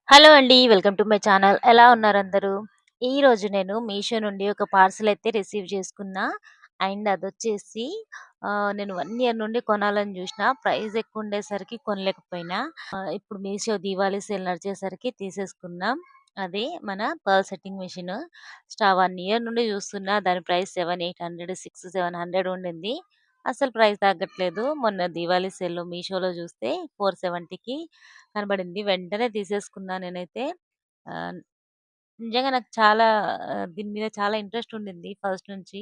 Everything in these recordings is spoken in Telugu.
హలో అండి. Welcome to my channel. ఎలా ఉన్నారందరూ? ఈరోజు నేను మీషో నుండి ఒక పార్సెల్ అయితే రిసీవ్ చేసుకున్నా. అండ్ అదొచ్చేసి నేను 1 ఇయర్ నుండి కొనాలని జూషినా. ప్రైస్ ఎక్కువుండేసరికి కొనలేకపోయినా. ఇప్పుడు మీషో దీవాళీ సేల్ నడిచేసరికి తీసేసుకున్నా. అది మన పర్ల్ సెట్టింగ్ మెషిన్. 1 ఇయర్ నుండి జూస్తున్నా. దాని ప్రైస్ 7, 800, 6, 700 ఉండింది. అసలు ప్రైస్ తగ్గట్లేదు. మొన్న దీవాళీ సేల్‌లో మీషోలో జూస్తే 470కి కనబడింది. వెంటనే తీసేసుకున్నా నేనైతే. ఆహ్, నిజంగా నాకు చాలా దీని మీద చాలా ఇంట్రెస్ట్ ఉండింది ఫస్ట్ నుంచి.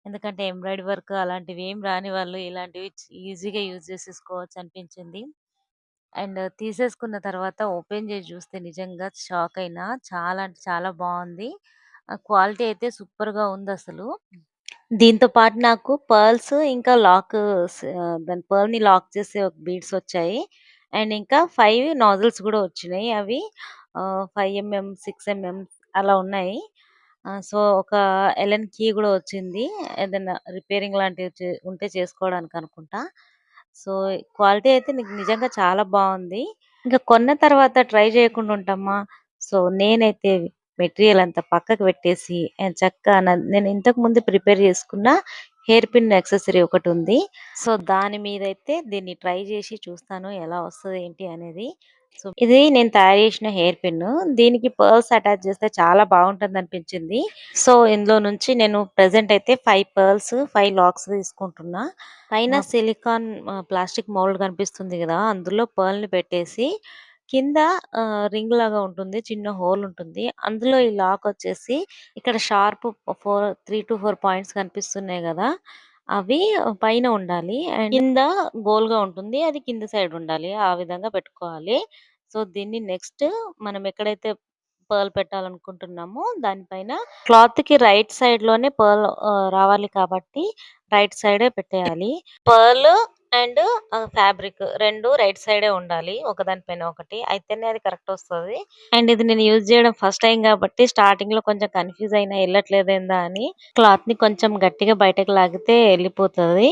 ఎందుకంటే ఎంబ్రాయిడరీ వర్క్ అలాంటివి ఏం రాని వాళ్ళు ఇలాంటివి ఈజీగా యూజ్ చేసేసుకోవచ్చు అనిపించింది. అండ్ తీసేసుకున్న తర్వాత ఓపెన్ చేసి చూస్తే నిజంగా షాక్ అయినా. చాలా అంటే చాలా బావుంది. క్వాలిటీ అయితే సూపర్‌గా ఉందసలు. దీంతో పాటు నాకు పర్ల్స్ ఇంకా దాని పర్ల్‌ని లాక్ చేసే ఒక బీడ్స్ వచ్చాయి. అండ్ ఇంకా 5 నాజిల్స్ గూడా వచ్చినాయి. అవి 5 6 అలా ఉన్నాయి. సో, ఒక ఎలెన్ కీ గూడా వచ్చింది. ఏదన్నా రిపేరింగ్ లాంటివి ఉంటే చేసుకోవడానికనుకుంటా. సో, క్వాలిటీ అయితే నిజంగా చాలా బావుంది. ఇంక కొన్న తర్వాత ట్రై చేయకుండా ఉంటామా? సో, నేనైతే మెటీరియల్ అంతా పక్కకు పెట్టేసి చక్కగా నేను ఇంతకు ముందు ప్రిపేర్ చేసుకున్న హెయిర్ పిన్ యాక్సెసరీ ఒకటుంది. సో, దాని మీదైతే దీన్ని ట్రై చేసి చూస్తాను ఎలా వస్తది ఏంటి అనేది. సో, ఇది నేను తయారు చేసిన హెయిర్ పిన్ను. దీనికి పర్ల్స్ అటాచ్ చేస్తే చాలా బావుంటుందనిపించింది. సో, ఇందులో నుంచి నేను ప్రెజెంట్ అయితే 5 పర్ల్స్, 5 లాక్స్ తీసుకుంటున్నా. పైన సిలికాన్ ప్లాస్టిక్ మౌల్డ్ కనిపిస్తుంది గదా! అందులో పర్ల్‌ని పెట్టేసి కింద రింగ్ లాగా ఉంటుంది. చిన్న హోల్ ఉంటుంది. అందులో ఈ లాక్ వచ్చేసి ఇక్కడ షార్ప్ 3-4 పాయింట్స్ కనిపిస్తున్నాయి గదా! అవి పైన ఉండాలి. అండ్ కింద గోల్‌గా ఉంటుంది. అది కింద సైడ్ ఉండాలి. ఆ విధంగా పెట్టుకోవాలి. సో, దీన్ని నెక్స్ట్ మనం ఎక్కడైతే పర్ల్ పెట్టాలనుకుంటున్నామో దానిపైన క్లాత్‌కి రైట్ సైడ్‌లోనే పర్ల్ రావాలి కాబట్టి రైట్ సైడే పెట్టేయాలి. పర్ల్ అండ్ ఫ్యాబ్రిక్ 2 రైట్ సైడే ఉండాలి. ఒకదాని పైన ఒకటి. అయితేనే అది కరెక్ట్ వస్తది. అండ్ ఇది నేను యూజ్ చేయడం ఫస్ట్ టైమ్ కాబట్టి స్టార్టింగ్‌లో కొంచెం కన్‌ఫ్యూజ్ అయినా ఎళ్ళట్లేదేందా అని. క్లాత్‌ని కొంచెం గట్టిగా బయటకి లాగితే ఎళ్ళిపోతది.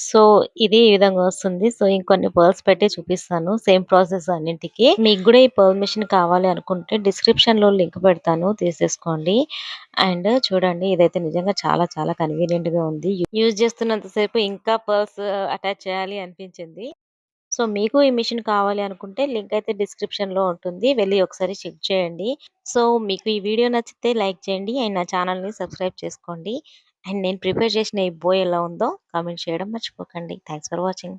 సో, ఇది ఈ విధంగా వస్తుంది. సో, ఇంకొన్ని పర్ల్స్ పెట్టి చూపిస్తాను. సేమ్ ప్రాసెస్ అన్నింటికి. మీకు గూడా ఈ పర్ల్ మెషిన్ కావాలి అనుకుంటే డిస్క్రిప్షన్‌లో లింక్ పెడతాను తీసేసుకోండి. అండ్ చూడండి ఇదైతే నిజంగా చాలా చాలా కన్వీనియంట్‌గా ఉంది. యూజ్ చేస్తున్నంత సేపు ఇంకా పర్ల్స్ అటాచ్ చేయాలి అనిపించింది. సో, మీకు ఈ మిషన్ కావాలి అనుకుంటే లింక్ అయితే డిస్క్రిప్షన్‌లో ఉంటుంది. వెళ్లి ఒకసారి చెక్ చేయండి. సో, మీకు ఈ వీడియో నచ్చితే లైక్ చేయండి. అండ్ నా ఛానెల్‌ని సబ్స్క్రైబ్ చేసుకోండి. అండ్ నేను ప్రిపేర్ చేసిన ఈ బో ఎలా ఉందో కామెంట్ చేయడం మర్చిపోకండి. Thanks for watching.